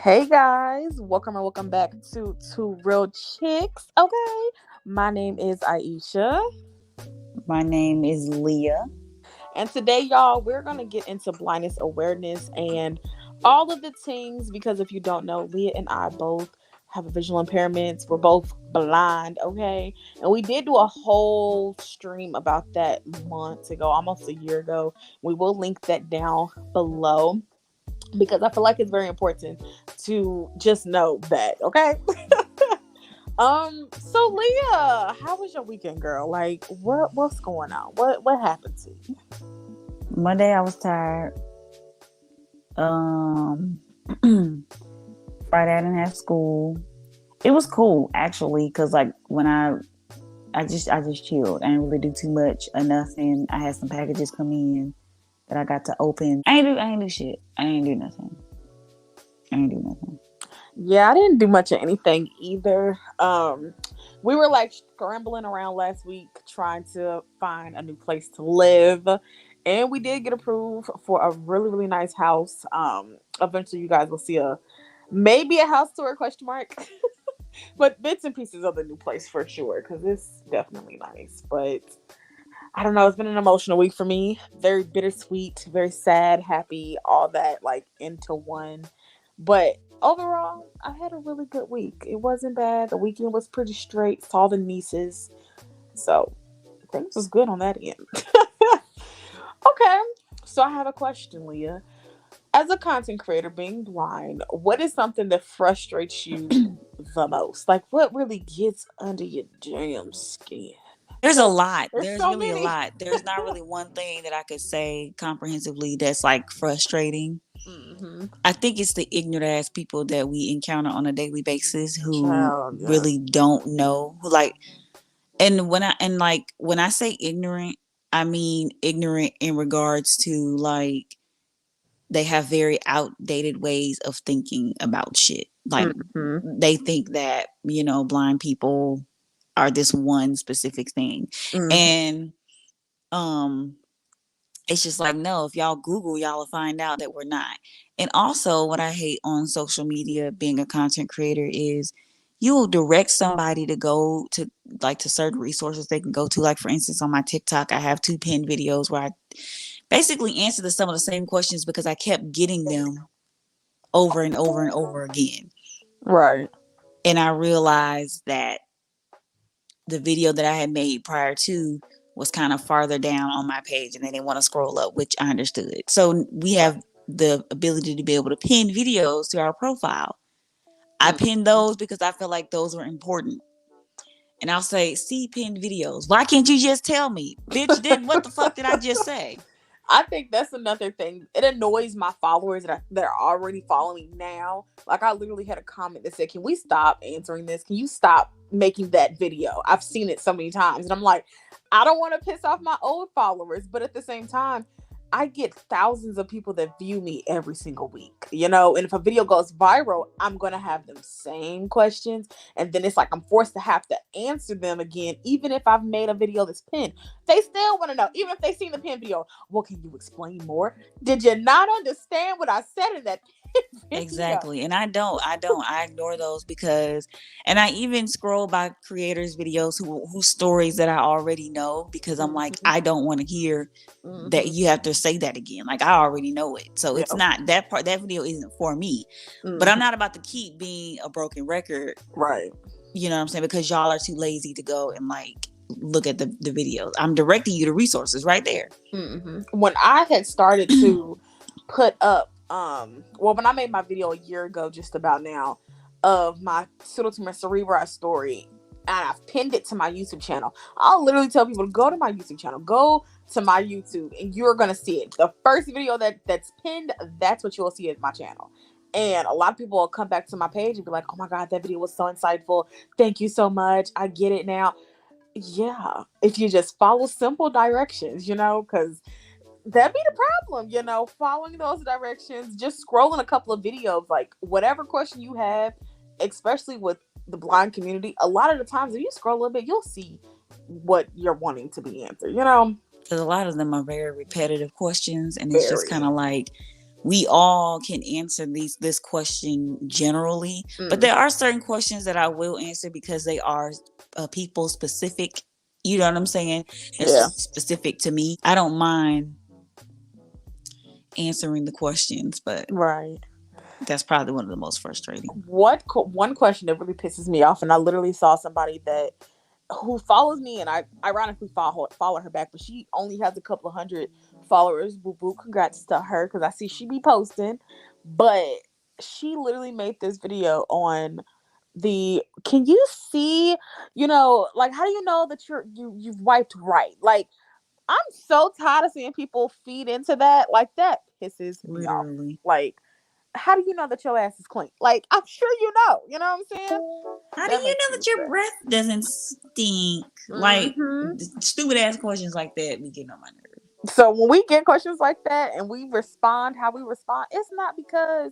Hey guys, welcome back to Real Chix. Okay, my name is Aisha, My name is Lyah. and today, y'all, we're gonna get into blindness awareness and all of the things. Because if you don't know, Leah and I both have a visual impairments. We're both blind, okay, and we did do a whole stream about that months ago, almost a year ago. We will link that down below because I feel like it's very important to just know that, okay? So Leah, how was your weekend, girl? Like what's going on? What happened to you? Monday I was tired. Um Friday I didn't have school. It was cool actually, cause like when I just chilled. I didn't really do too much or nothing. I had some packages come in that I got to open. I ain't do shit. I ain't do nothing. I ain't do nothing. Yeah, I didn't do much of anything either. We were like scrambling around last week trying to find a new place to live. And we did get approved for a really nice house. Eventually you guys will see a maybe a house tour question mark. But bits and pieces of the new place for sure, because it's definitely nice. But I don't know, it's been an emotional week for me. Very bittersweet, very sad, happy, all that like into one. But overall, I had a really good week. It wasn't bad. The weekend was pretty straight. Saw the nieces. So things was good on that end. Okay. So I have a question, Leah. As a content creator being blind, what is something that frustrates you the most? Like what really gets under your damn skin? There's a lot. There's There's so really a many. lot. There's not really one thing that I could say comprehensively that's like frustrating. Mm-hmm. I think it's the ignorant ass people that we encounter on a daily basis who Child, yeah. really don't know, who like, and when I say ignorant, I mean ignorant in regards to like they have very outdated ways of thinking about shit. Like Mm-hmm. they think that, blind people are this one specific thing. Mm-hmm. And um it's just like, no, if y'all Google, y'all will find out that we're not. And also, what I hate on social media, being a content creator, is you will direct somebody to go to like to certain resources they can go to. Like, for instance, on my TikTok, I have two pinned videos where I basically answer some of the same questions because I kept getting them over and over and over again. Right. And I realized that the video that I had made prior to was kind of farther down on my page and they didn't want to scroll up, which I understood. So we Right. have the ability to be able to pin videos to our profile. I Mm. pinned those because I felt like those were important. And I'll say, see pinned videos. Why can't you just tell me? Bitch, did what the fuck did I just say? I think that's another thing. It annoys my followers that are already following me now. Like I literally had a comment that said, "Can we stop answering this? Can you stop making that video?" I've seen it so many times, and I'm like, I don't want to piss off my old followers, but at the same time, I get thousands of people that view me every single week, and if a video goes viral, I'm going to have them same questions. And then it's like I'm forced to have to answer them again, even if I've made a video that's pinned. They still want to know, even if they've seen the pinned video. Well, can you explain more? Did you not understand what I said in that video? Exactly. And I ignore those because, and I even scroll by creators videos whose stories that I already know, because I'm like, Mm-hmm. I don't want to hear that Mm-hmm. you have to say that again. Like I already know it. So Yeah. it's not that part, that video isn't for me, but I'm Mm-hmm. not about to keep being a broken record. Right. You know what I'm saying? Because y'all are too lazy to go and like look at the videos. I'm directing you to resources right there. Mm-hmm. When I had started to put up, well, when I made my video a year ago, just about now, of my pseudotumor cerebri story, and I've pinned it to my YouTube channel. I'll literally tell people to go to my YouTube channel, go to my YouTube, and you're gonna see it. The first video that's pinned, that's what you'll see at my channel. And a lot of people will come back to my page and be like, "Oh my god, that video was so insightful. Thank you so much. I get it now." Yeah, if you just follow simple directions, because that'd be the problem, following those directions, just scrolling a couple of videos, like whatever question you have, especially with the blind community, a lot of the times if you scroll a little bit, you'll see what you're wanting to be answered, Because a lot of them are very repetitive questions, and it's just kind very. of like, we all can answer this question generally, but Mm, there are certain questions that I will answer because they are people specific. You know what I'm saying? They're yeah. specific to me. I don't mind answering the questions, but Right. that's probably one of the most frustrating. One question that really pisses me off, and I literally saw somebody that who follows me, and I ironically follow her back, but she only has a couple of hundred followers. Boo boo, congrats to her because I see she be posting, but she literally made this video on the can you see, like how do you know that you've wiped right? Like I'm so tired of seeing people feed into that. Like that pisses me off. Literally. Like how do you know that your ass is clean? Like I'm sure you know. You know what I'm saying? How do That you makes know me that your sad. breath doesn't stink? Like Hmm. stupid ass questions like that be getting on my nerves. So when we get questions like that and we respond how we respond, it's not because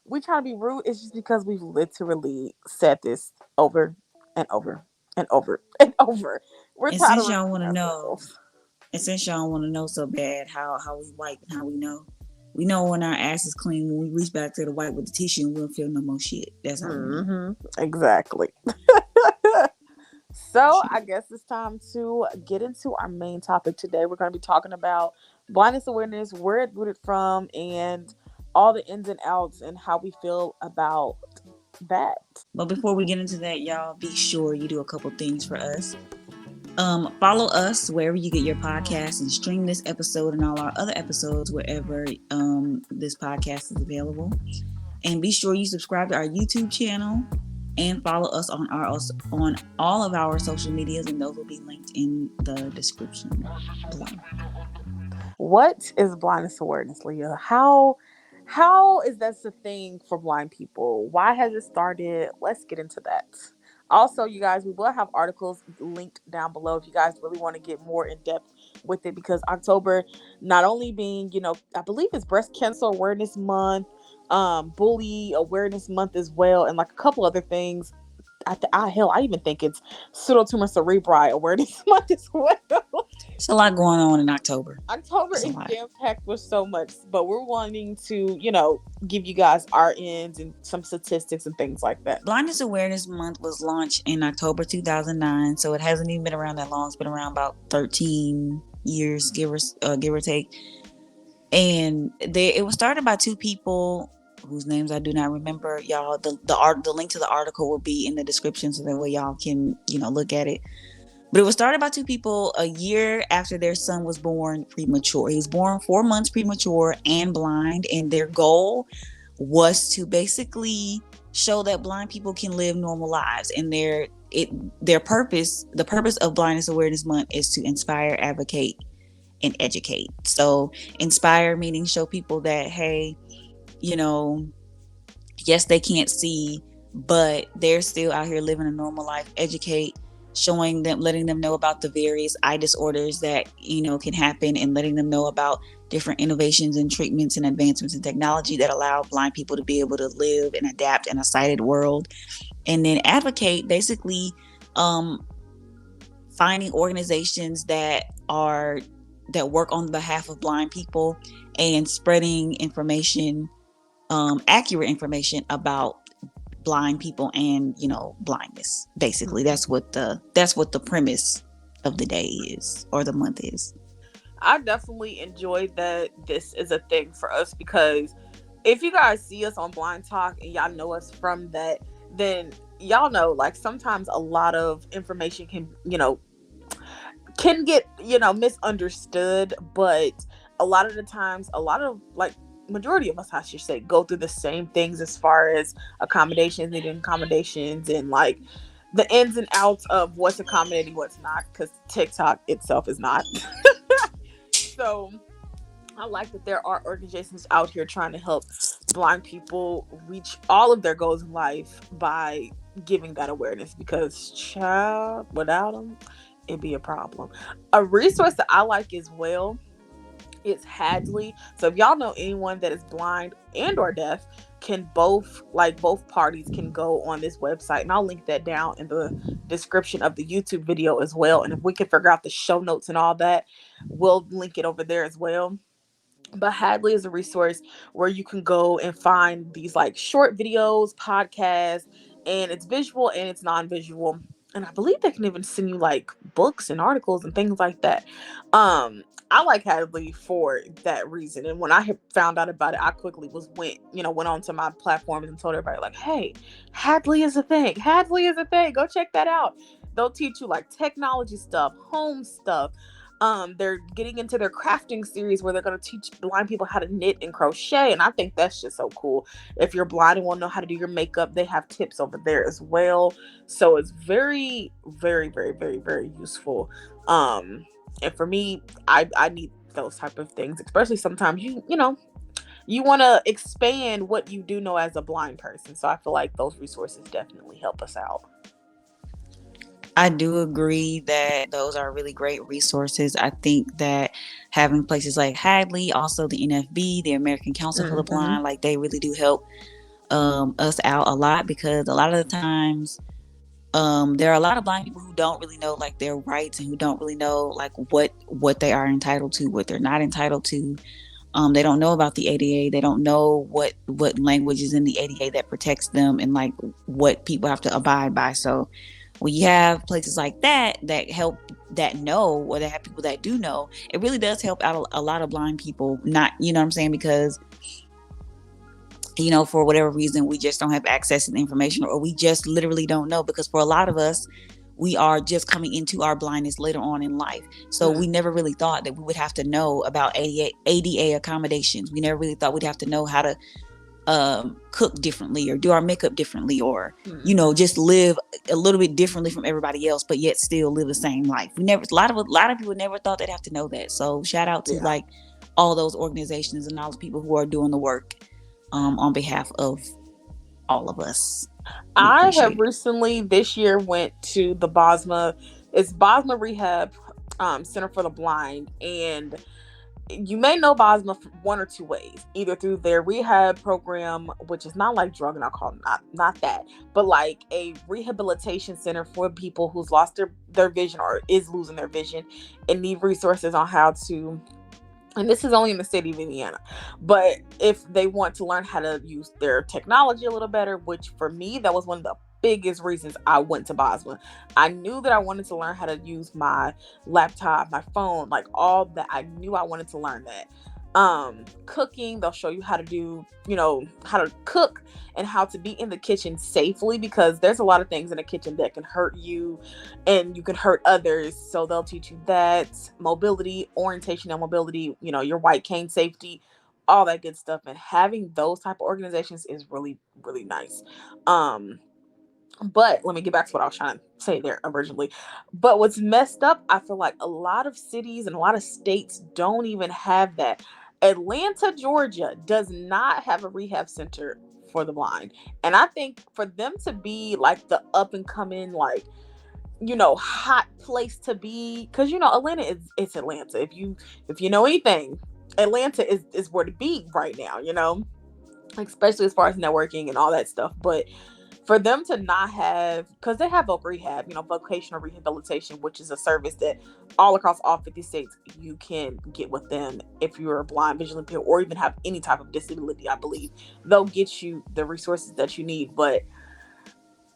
we trying to be rude. It's just because we've literally said this over and over and over and over. We're And tired of since y'all repeating want to know, ourselves. and since y'all want to know so bad how we wipe and how we know when our ass is clean when we reach back to the wipe with the tissue and we don't feel no more shit. That's how we know. Exactly. So I Shit. guess it's time to get into our main topic today. We're going to be talking about blindness awareness, where it rooted from, and all the ins and outs and how we feel about that. But before we get into that, y'all be sure you do a couple things for us. Follow us wherever you get your podcast and stream this episode and all our other episodes wherever this podcast is available. And be sure you subscribe to our YouTube channel and follow us on all of our social medias, and those will be linked in the description below. What is blindness awareness, Leah? How is that a thing for blind people? Why has it started? Let's get into that. Also, you guys, we will have articles linked down below if you guys really want to get more in depth with it because October not only being, I believe it's breast cancer awareness month, bully awareness month as well, and like a couple other things. I even think it's pseudotumor cerebri awareness month as well. It's a lot going on in October. October It's a is lot. jam packed with so much, but we're wanting to, give you guys our ends and some statistics and things like that. Blindness Awareness Month was launched in October 2009, so it hasn't even been around that long. It's been around about 13 years, give or take. And it was started by two people whose names I do not remember. Y'all, the link to the article will be in the description, so that way y'all can look at it. But it was started by two people a year after their son was born premature. He was born 4 months premature and blind, and their goal was to basically show that blind people can live normal lives. And their purpose, the purpose of Blindness Awareness Month, is to inspire, advocate, and educate. So inspire meaning show people that, hey, you know, yes, they can't see, but they're still out here living a normal life. Educate, showing them, letting them know about the various eye disorders that can happen, and letting them know about different innovations and treatments and advancements in technology that allow blind people to be able to live and adapt in a sighted world. And then advocate, basically um, finding organizations that work on behalf of blind people and spreading information, accurate information about blind people and blindness. Basically, that's what the premise of the day is, or the month is. I definitely enjoyed that this is a thing for us because if you guys see us on Blind Talk and y'all know us from that, then y'all know like sometimes a lot of information can get misunderstood, but a lot of the times a lot of like majority of us I should say go through the same things as far as accommodations, needing accommodations, and like the ins and outs of what's accommodating, what's not, because TikTok itself is not. So I like that there are organizations out here trying to help blind people reach all of their goals in life by giving that awareness because child without them it'd be a problem. A resource that I like as well is Hadley. So if y'all know anyone that is blind and or deaf, can both parties can go on this website, and I'll link that down in the description of the YouTube video as well. And if we can figure out the show notes and all that, we'll link it over there as well. But Hadley is a resource where you can go and find these like short videos, podcasts, and it's visual and it's non-visual. And I believe they can even send you like books and articles and things like that. I like Hadley for that reason. And when I had found out about it, I quickly went onto my platforms and told everybody like, hey, Hadley is a thing. Hadley is a thing. Go check that out. They'll teach you like technology stuff, home stuff. They're getting into their crafting series where they're going to teach blind people how to knit and crochet, and I think that's just so cool. If you're blind and won't know how to do your makeup, they have tips over there as well. So it's very, very, very, very, very useful. And for me, I need those type of things, especially sometimes you want to expand what you do know as a blind person. So I feel like those resources definitely help us out. I do agree that those are really great resources. I think that having places like Hadley, also the NFB, the American Council for the Mm-hmm. Blind, like they really do help us out a lot, because a lot of the times there are a lot of blind people who don't really know like their rights, and who don't really know like what they are entitled to, what they're not entitled to. They don't know about the ADA. They don't know what language is in the ADA that protects them, and like what people have to abide by. So when you have places like that help, that know, or that have people that do know, it really does help out a lot of blind people. Not, you know what I'm saying? Because, for whatever reason, we just don't have access to the information, or we just literally don't know. Because for a lot of us, we are just coming into our blindness later on in life. So we never really thought that we would have to know about ADA accommodations. We never really thought we'd have to know how to cook differently, or do our makeup differently, or Mm-hmm. just live a little bit differently from everybody else, but yet still live the same life. We never, a lot of people never thought they'd have to know that. So shout out to Yeah. like all those organizations and all those people who are doing the work on behalf of all of us. We I have appreciate it. recently this year went to the Bosma. It's Bosma Rehab Center for the Blind, and you may know Bosma one or two ways: either through their rehab program, which is not like drug and alcohol, not that, but like a rehabilitation center for people who's lost their vision or is losing their vision and need resources on how to, and this is only in the city of Indiana, but if they want to learn how to use their technology a little better, which for me, that was one of the biggest reasons I went to Bosma. I knew that I wanted to learn how to use my laptop, my phone, like all that. I knew I wanted to learn that. Cooking, they'll show you how to do, how to cook and how to be in the kitchen safely, because there's a lot of things in the kitchen that can hurt you and you can hurt others. So they'll teach you that, mobility, orientation and mobility, your white cane safety, all that good stuff. And having those type of organizations is really, really nice. Um, but let me get back to what I was trying to say there originally. But what's messed up, I feel like a lot of cities and a lot of states don't even have that. Atlanta, Georgia does not have a rehab center for the blind. And I think for them to be like the up and coming, like, hot place to be, because Atlanta is, it's Atlanta. If you know anything, Atlanta is where to be right now, especially as far as networking and all that stuff. But for them to not have, because they have voc rehab, vocational rehabilitation, which is a service that all across all 50 states you can get with them if you're blind, visually impaired, or even have any type of disability. I believe they'll get you the resources that you need. But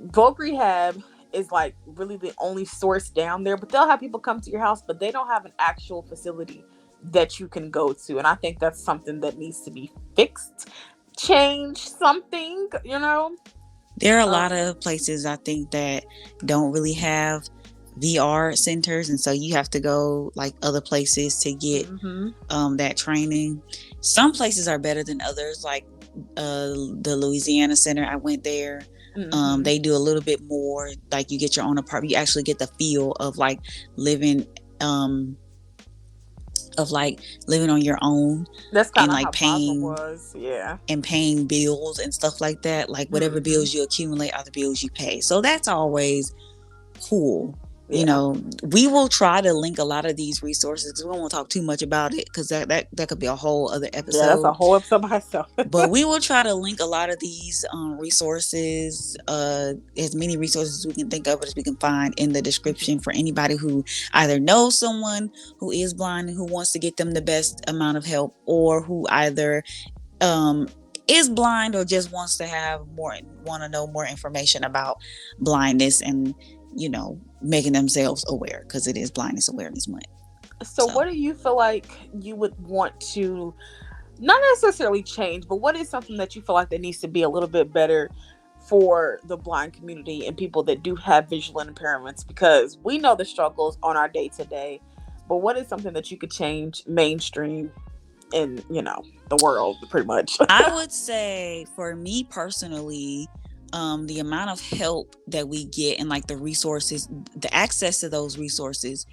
voc rehab is like really the only source down there, but they'll have people come to your house, but they don't have an actual facility that you can go to. And I think that's something that needs to be fixed, change something, There are a lot um, of places, I think, that don't really have VR centers, and so you have to go like other places to get mm-hmm, that training. Some places are better than others, like the Louisiana Center. I went there. mm-hmm. They do a little bit more. Like you get your own apartment. You actually get the feel of like living, um, living on your own, That's and kind of like how Bosma paying was. Yeah. bills and stuff like that. Like whatever Mm-hmm. bills you accumulate are the bills you pay. So that's always cool. You Yeah. know, we will try to link a lot of these resources because we don't want to talk too much about it because that could be a whole other Yeah, that's a episode. whole episode by itself. But we will try to link a lot of these resources, as many resources as we can think of, as we can find in the description for anybody who either knows someone who is blind and who wants to get them the best amount of help, or who either um, is blind or just wants to want to know more information about blindness and, you know, making themselves aware because it is Blindness Awareness Month. So, So what do you feel like you would want to not necessarily change, but what is something that you feel like that needs to be a little bit better for the blind community and people that do have visual impairments? Because we know the struggles on our day to day, but what is something that you could change mainstream in, the world, pretty much? I would say for me personally, the amount of help that we get and like the resources, the access to those resources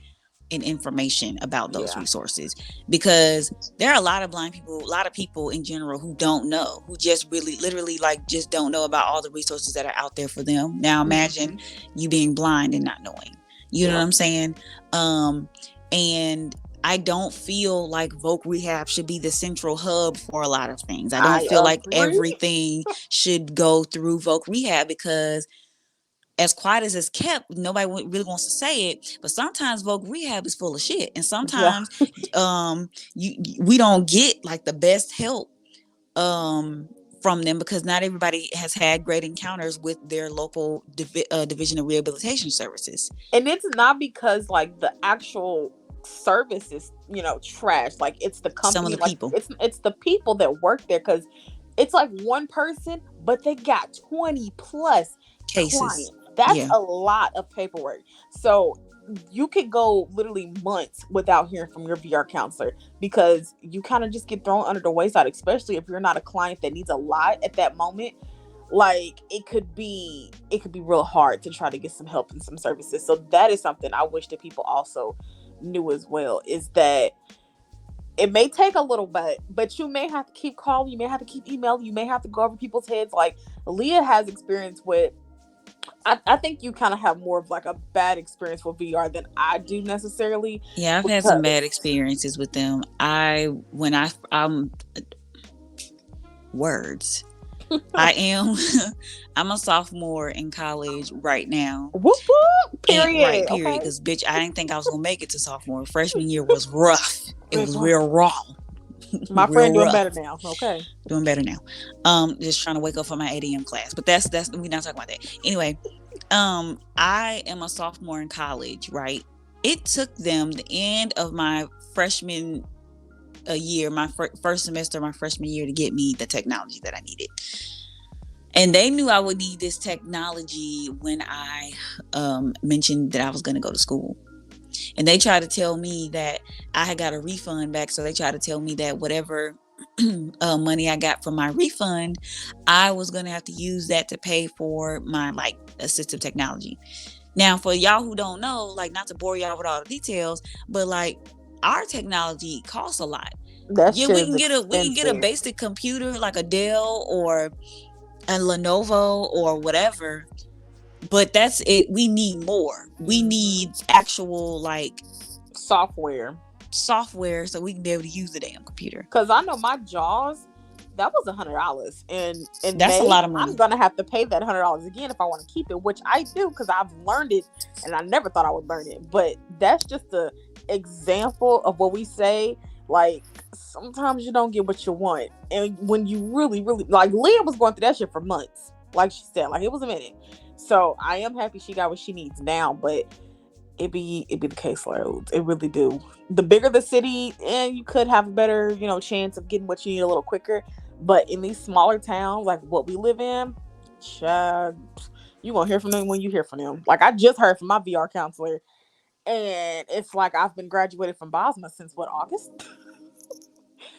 and information about those Yeah. resources, because there are a lot of blind people, a lot of people in general who don't know, who just really literally like just don't know about all the resources that are out there for them. Now imagine Hmm. you being blind and not knowing, you know what Yeah. I'm saying? um and I don't feel like Voc Rehab should be the central hub for a lot of things. I don't I feel like agree. everything should go through Voc Rehab, because as quiet as it's kept, nobody really wants to say it. But sometimes Voc Rehab is full of shit, and Yeah. sometimes we don't get like the best help um from them, because not everybody has had great encounters with their local division of rehabilitation services. And it's not because like the actual service is trash, like it's the Some of company, the like people it's the people that work there, because it's like one person but they got 20 plus cases, clients. That's yeah. a lot of paperwork. So you could go literally months without hearing from your VR counselor because you kind of just get thrown under the wayside, especially if you're not a client that needs a lot at that moment. Like it could be real hard to try to get some help and some services. So that is something I wish that people also knew as well, is that it may take a little bit, but you may have to keep calling, you may have to keep emailing, you may have to go over people's heads. Like Lyah has experience with, I think you kind of have more of like a bad experience with VR than I do necessarily, Yeah, I've had some bad because experiences with them. I when I'm words I am I'm a sophomore in college right now. whoop whoop, And right, period. period. Okay. Because bitch, I didn't think I was gonna make it to sophomore. Freshman year was rough. It was My real raw, my friend real doing rough. better now. Okay. Doing better now. Just trying to wake up for my 8 a.m. class. But that's we're not talking about that. Anyway, I am a sophomore in college, right? It took them the end of my freshman year, my first semester, my freshman year, to get me the technology that I needed. And they knew I would need this technology when I mentioned that I was going to go to school. And they tried to tell me that I had got a refund back. So they tried to tell me that whatever money I got from my refund, I was going to have to use that to pay for my like assistive technology. Now, for y'all who don't know, like, not to bore y'all with all the details, but like, our technology costs a lot. That Yeah, shit is we can get a expensive. basic computer like a Dell or a Lenovo or whatever, but that's it. We need more. We need Hmm. actual like Software. software so we can be able to use the damn computer. Cause I know my jaws, that was $100. And in That's a May, lot of I'm money. gonna have to pay that $100 again if I want to keep it, which I do because I've learned it and I never thought I would learn it. But that's just a example of what we say. Like sometimes you don't get what you want. And when you really, really like Lyah was going through that shit for months. Like she said, like it was a minute. So I am happy she got what she needs now, but it be the caseloads. It really do. The bigger the city, and you could have a better, chance of getting what you need a little quicker. But in these smaller towns, like what we live in, child, you gonna hear from them when you hear from them. Like I just heard from my VR counselor, and it's like I've been graduated from Bosma since what, August?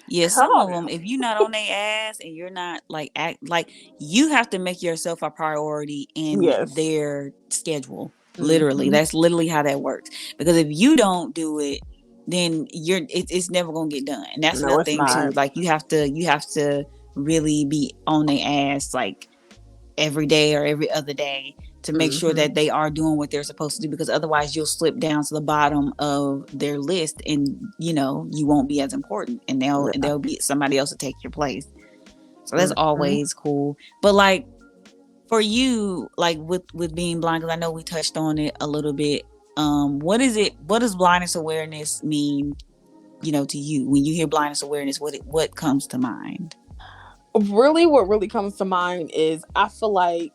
Yeah, Come some on of them, now. if you're not on their ass and you're not like act like, you have to make yourself a priority in Yes. their schedule. Literally, Hmm. that's literally how that works. Because if you don't do it, then it's never gonna get done. And that's No, another it's thing too. not. Like, you have to really be on their ass like every day or every other day to make sure Mm-hmm. that they are doing what they're supposed to do, because otherwise you'll slip down to the bottom of their list, and you won't be as important, and Yeah. there'll be somebody else to take your place. So that's Mm-hmm. always cool. But like for you, like with being blind, because I know we touched on it a little bit. What does blindness awareness mean, to you? When you hear blindness awareness, what comes to mind? Really, what really comes to mind is I feel like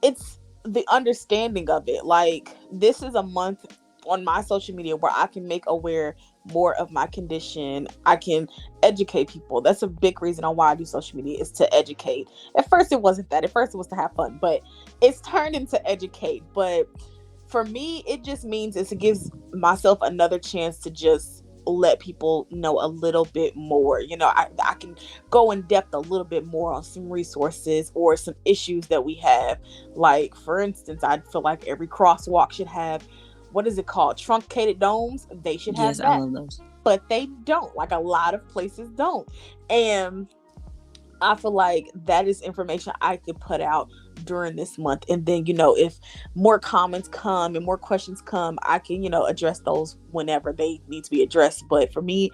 it's the understanding of it. Like, this is a month on my social media where I can make aware more of my condition. I can educate people. That's a big reason on why I do social media, is to educate. At first it wasn't that. At first it was to have fun, but it's turned into educate. But for me, it just means it gives myself another chance to just let people know a little bit more. I can go in depth a little bit more on some resources or some issues that we have. Like, for instance, I feel like every crosswalk should have, what is it called, truncated domes. They should Yes, have I that, love those. but they don't. Like, a lot of places don't. And I feel like that is information I could put out during this month. And then, if more comments come and more questions come, I can, address those whenever they need to be addressed. But for me,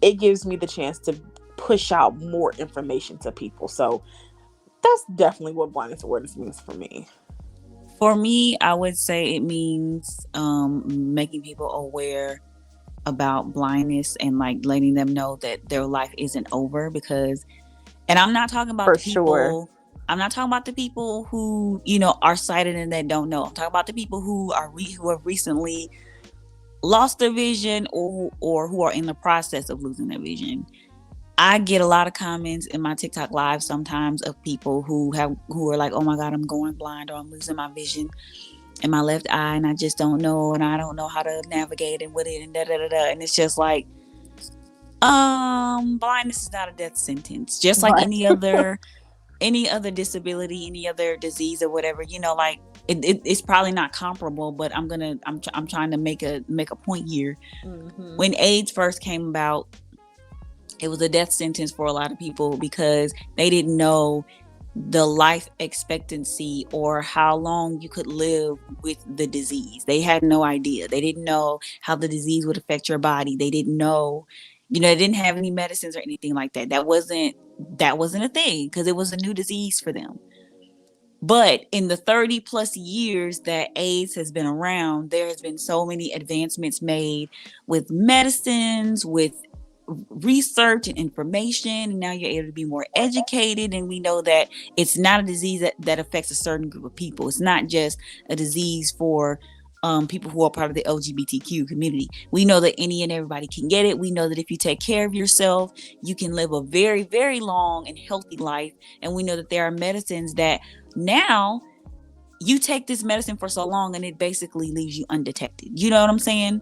it gives me the chance to push out more information to people. So that's definitely what blindness awareness means for me. For me, I would say it means making people aware about blindness, and like letting them know that their life isn't over. Because, and I'm not talking about For the sure. people, who are sighted and that don't know. I'm talking about the people who have recently lost their vision, or who are in the process of losing their vision. I get a lot of comments in my TikTok live sometimes of people who are like, "Oh my God, I'm going blind, or I'm losing my vision in my left eye, and I just don't know, and I don't know how to navigate and with it, and da da da da." And it's just like, blindness is not a death sentence. Just like Right. any other disability, any other disease or whatever, like it's probably not comparable, but I'm trying to make a point here. Hmm. When AIDS first came about, it was a death sentence for a lot of people because they didn't know the life expectancy or how long you could live with the disease. They had no idea. They didn't know how the disease would affect your body. They didn't know, they didn't have any medicines or anything like that. That wasn't a thing because it was a new disease for them. But in the 30 plus years that AIDS has been around, there has been so many advancements made with medicines, with research and information, and now you're able to be more educated. And we know that it's not a disease that affects a certain group of people. It's not just a disease for people who are part of the LGBTQ community. We know that any and everybody can get it. We know that if you take care of yourself, you can live a very, very long and healthy life. And we know that there are medicines that now you take this medicine for so long and it basically leaves you undetected. You know what I'm saying?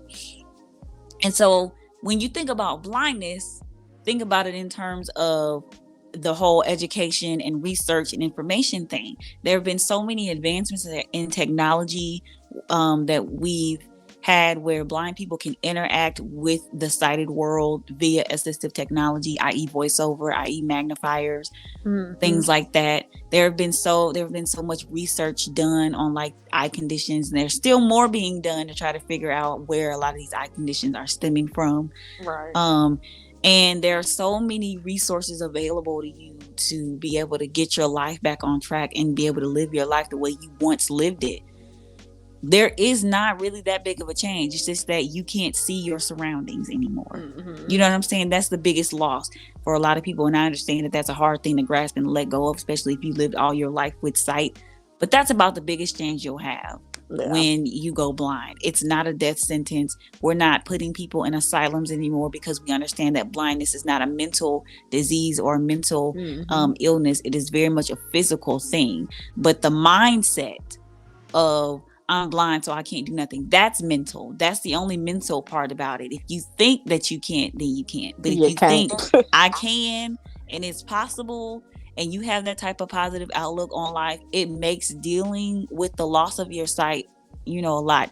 And so when you think about blindness, think about it in terms of the whole education and research and information thing. There have been so many advancements in technology that we've had where blind people can interact with the sighted world via assistive technology, i.e. voiceover, i.e. magnifiers, Hmm. things like that. There have been so much research done on like eye conditions, and there's still more being done to try to figure out where a lot of these eye conditions are stemming from. Right. um and there are so many resources available to you to be able to get your life back on track and be able to live your life the way you once lived it. There is not really that big of a change. It's just that you can't see your surroundings anymore. You Hmm. know what I'm saying? That's the biggest loss for a lot of people. And I understand that that's a hard thing to grasp and let go of, especially if you lived all your life with sight. But that's about the biggest change you'll have Yeah. when you go blind. It's not a death sentence. We're not putting people in asylums anymore because we understand that blindness is not a mental disease or a mental Hmm. illness. It is very much a physical thing. But the mindset of I'm blind, so I can't do nothing. That's mental. That's the only mental part about it. If you think that you can't, then you can't. But if You you can't. think I can and it's possible, and you have that type of positive outlook on life, it makes dealing with the loss of your sight, a lot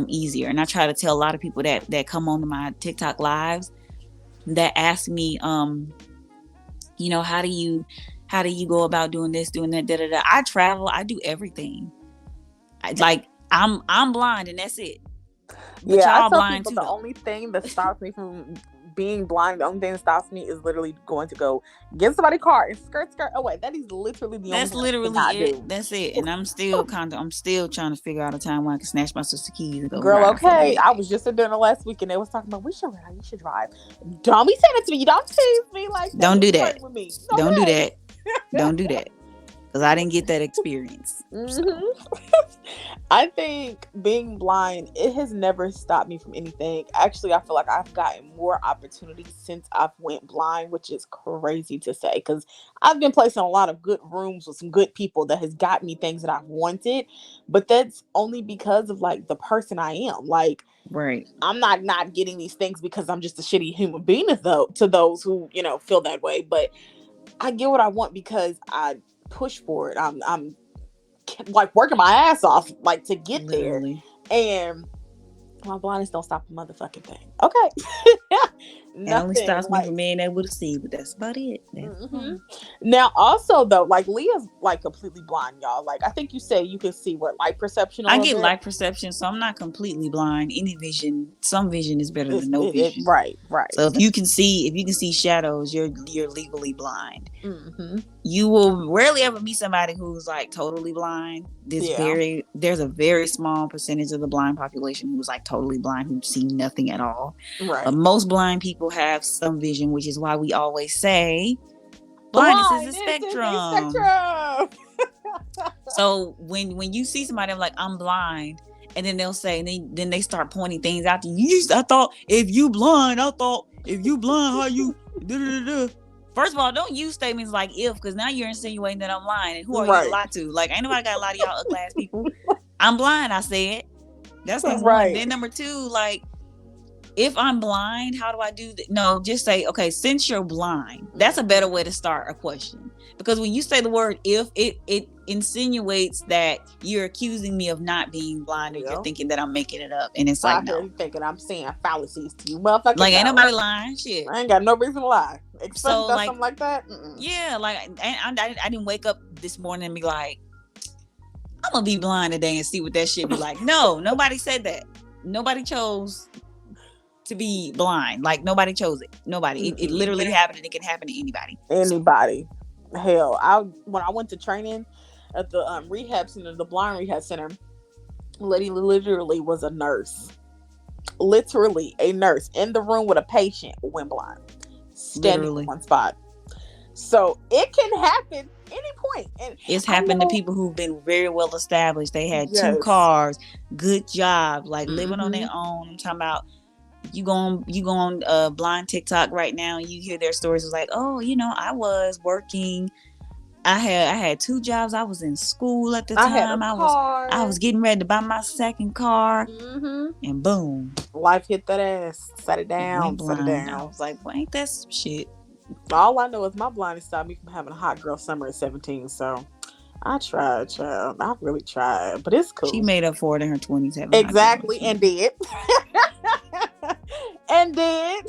easier. And I try to tell a lot of people that come onto my TikTok lives that ask me, how do you How do you go about doing this, doing that, da da da? I travel. I do everything. Like I'm blind and that's it. But Yeah, I y'all tell blind people too the though. only thing that stops me from being blind, the only thing that stops me is literally going to go get somebody's car and skirt away. That is literally the only That's thing I literally cannot it. do. That's it. And I'm still trying to figure out a time when I can snatch my sister's keys and go Girl, ride for a little okay. bit. I was just at dinner last week and they was talking about we should ride, you should drive. Don't be saying it to me. You don't tease me like that. Don't You do that. flirting with me. Don't do Okay. that. Don't do that. Because I didn't get that experience. So I think being blind, it has never stopped me from anything. Actually, I feel like I've gotten more opportunities since I've went blind, which is crazy to say because I've been placed in a lot of good rooms with some good people that has got me things that I've wanted, but that's only because of like the person I am. Like right. I'm not getting these things because I'm just a shitty human being to those who, feel that way, but I get what I want because I push for it. I'm like working my ass off like to get there, Literally. and my blindness don't stop a motherfucking thing. Okay. It only Nothing stops me like. from being able to see, but that's about it. That's Hmm. all. Now, also though, like Leah's like completely blind, y'all. Like I think you say you can see what light perception a I little get bit. light perception, so I'm not completely blind. Any vision, some vision is better It's than no vision. right, right. So if you can see shadows, you're legally blind. Hmm. You will rarely ever meet somebody who's like totally blind. Yeah, There's a very small percentage of the blind population who's like totally blind, who see nothing at all. But right. most blind people have some vision, which is why we always say blindness is a Blindness is a spectrum. spectrum. So when you see somebody, I'm like, I'm blind, and then they'll say, and then they start pointing things out to you. I thought if you blind, how you da, da, da, da. First of all, don't use statements like if, because now you're insinuating that I'm lying. And who are you to Right, lie to? Like, ain't nobody got to lie to y'all ugly ass people. I'm blind, I said. That's number one. right. Then number two, like, if I'm blind, how do I do that? No, just say, okay, since you're blind, that's a better way to start a question. Because when you say the word if, it insinuates that you're accusing me of not being blind, or you're Yeah. thinking that I'm making it up. And it's like, I hear no. you thinking I'm saying fallacies to you, motherfucker. Like, ain't No, nobody lying. Shit. I ain't got no reason to lie, especially So, about like, something like that. Mm-mm. yeah, like, I didn't wake up this morning and be like, I'm gonna be blind today and see what that shit be like. No, nobody said that. Nobody chose to be blind. Like, nobody chose it. Nobody. It Mm-mm. literally happened, and it can happen to anybody. So, Anybody, hell, when I went to training at the rehab center, the blind rehab center, lady literally was a nurse, literally a nurse in the room with a patient who went blind, standing in literally, one spot. So it can happen any point, and it's I happened to know. people who've been very well established. They had two Yes. cars, good jobs, like living on Hmm. their own. I'm talking about you go on blind TikTok right now, and you hear their stories. It's like, oh, I was working. I had two jobs. I was in school at the I had a time. I car. was getting ready to buy my second car, Hmm. and boom, Life hit that ass. Set it went down. Set it blind. I down. was like, well, ain't that some shit? All I know is my blindness stopped me from having a hot girl summer at 17. So I tried, child. I really tried, but it's She cool. made up for it in her 20s having hot girl Exactly, and summer. did. And did.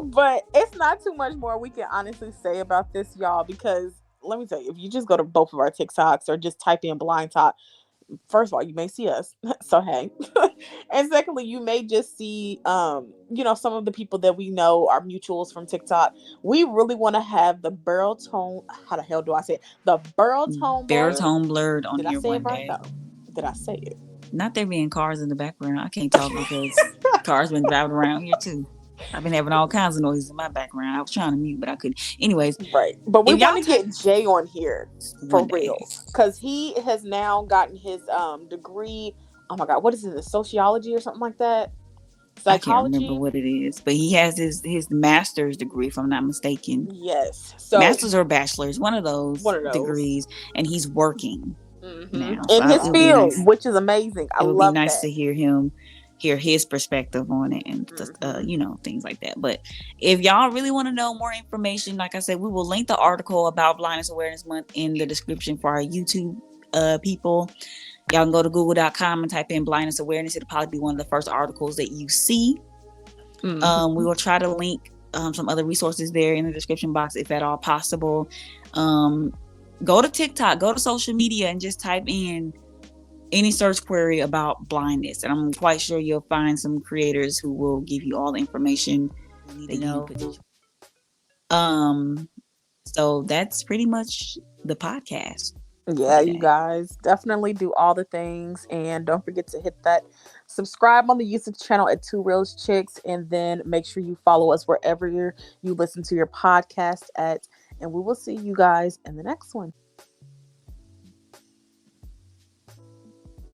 But it's not too much more we can honestly say about this, y'all, because let me tell you, if you just go to both of our TikToks or just type in blind talk, first of all, you may see us. So hey. And secondly, you may just see some of the people that we know are mutuals from TikTok. We really want to have the barrel tone. How the hell do I say it? The barrel tone blurred. Baritone blurred on Did I here say it one right day. though? Did I say it? Not there being cars in the background. I can't talk because cars been driving around here too. I've been having all kinds of noises in my background. I was trying to mute, but I couldn't. Anyways, Right. But we if want y'all to type get Jay on here for one day, real. Because he has now gotten his degree. Oh my God, what is it? Sociology or something like that? I can't remember Psychology? what it is, but he has his master's degree, if I'm not mistaken. Yes. So Master's or bachelor's, one of those one of those. degrees, and he's working now. So In his it'll be field, nice. which is amazing. I It would be love nice that. to hear his perspective on it, and Hmm. things like that. But if y'all really want to know more information, like I said, we will link the article about Blindness Awareness Month in the description for our YouTube people. Y'all can go to google.com and type in blindness awareness. It'll probably be one of the first articles that you see. We will try to link some other resources there in the description box if at all possible. Um, Go to TikTok, go to social media, and just type in any search query about blindness, and I'm quite sure you'll find some creators who will give you all the information need that to you know. potentially. Um, so that's pretty much the podcast for Yeah, you today. guys definitely do all the things, and don't forget to hit that subscribe on the YouTube channel at Two Real Chicks, and then make sure you follow us wherever you listen to your podcast at. And we will see you guys in the next one.